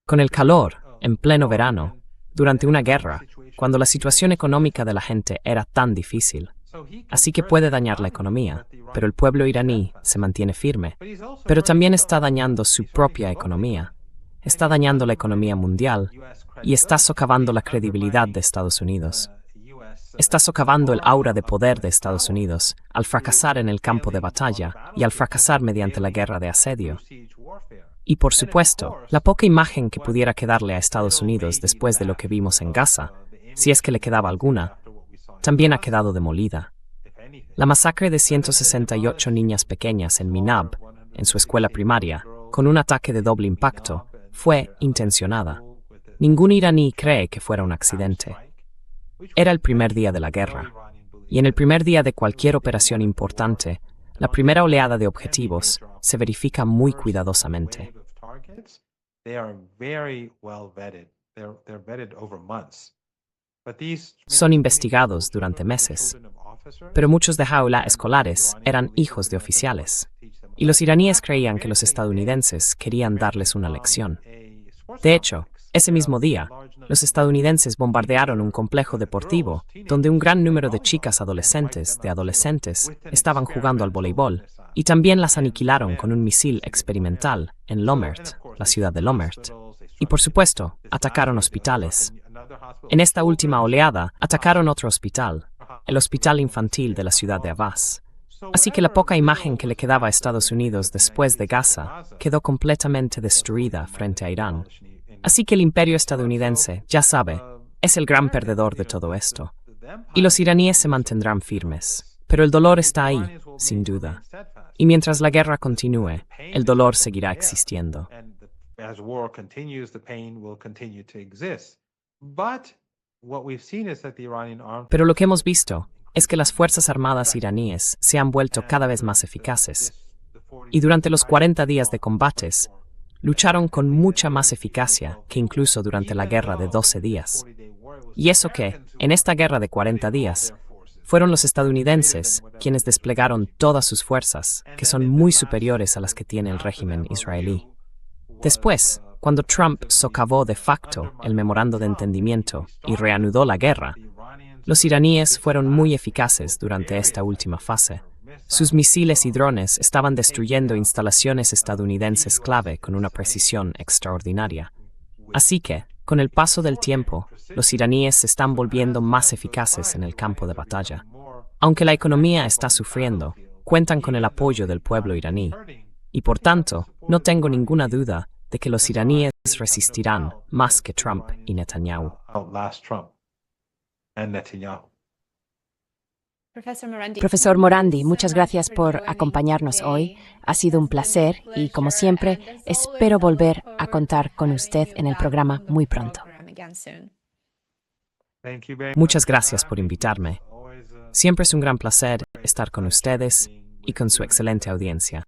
Con el calor, en pleno verano, durante una guerra, cuando la situación económica de la gente era tan difícil. Así que puede dañar la economía, pero el pueblo iraní se mantiene firme. Pero también está dañando su propia economía. Está dañando la economía mundial y está socavando la credibilidad de Estados Unidos. Está socavando el aura de poder de Estados Unidos al fracasar en el campo de batalla y al fracasar mediante la guerra de asedio. Y por supuesto, la poca imagen que pudiera quedarle a Estados Unidos después de lo que vimos en Gaza, si es que le quedaba alguna, también ha quedado demolida. La masacre de 168 niñas pequeñas en Minab, en su escuela primaria, con un ataque de doble impacto, fue intencionada. Ningún iraní cree que fuera un accidente. Era el primer día de la guerra, y en el primer día de cualquier operación importante, la primera oleada de objetivos se verifica muy cuidadosamente. Son investigados durante meses, pero muchos de jaula escolares eran hijos de oficiales, y los iraníes creían que los estadounidenses querían darles una lección. De hecho, ese mismo día, los estadounidenses bombardearon un complejo deportivo donde un gran número de chicas adolescentes estaban jugando al voleibol, y también las aniquilaron con un misil experimental en Lomert, la ciudad de Lomert. Y por supuesto, atacaron hospitales. En esta última oleada, atacaron otro hospital, el hospital infantil de la ciudad de Abbas, Así que la poca imagen que le quedaba a Estados Unidos después de Gaza quedó completamente destruida frente a Irán. Así que el imperio estadounidense, ya sabe, es el gran perdedor de todo esto. Y los iraníes se mantendrán firmes. Pero el dolor está ahí, sin duda. Y mientras la guerra continúe, el dolor seguirá existiendo. Pero lo que hemos visto es que las Fuerzas Armadas iraníes se han vuelto cada vez más eficaces. Y durante los 40 días de combates, lucharon con mucha más eficacia que incluso durante la guerra de 12 días. Y eso que, en esta guerra de 40 días, fueron los estadounidenses quienes desplegaron todas sus fuerzas, que son muy superiores a las que tiene el régimen israelí. Después, cuando Trump socavó de facto el memorando de entendimiento y reanudó la guerra, los iraníes fueron muy eficaces durante esta última fase. Sus misiles y drones estaban destruyendo instalaciones estadounidenses clave con una precisión extraordinaria. Así que, con el paso del tiempo, los iraníes se están volviendo más eficaces en el campo de batalla. Aunque la economía está sufriendo, cuentan con el apoyo del pueblo iraní. Y por tanto, no tengo ninguna duda de que los iraníes resistirán más que Trump y Netanyahu. Profesor Morandi, muchas gracias por acompañarnos hoy. Ha sido un placer y, como siempre, espero volver a contar con usted en el programa muy pronto. Muchas gracias por invitarme. Siempre es un gran placer estar con ustedes y con su excelente audiencia.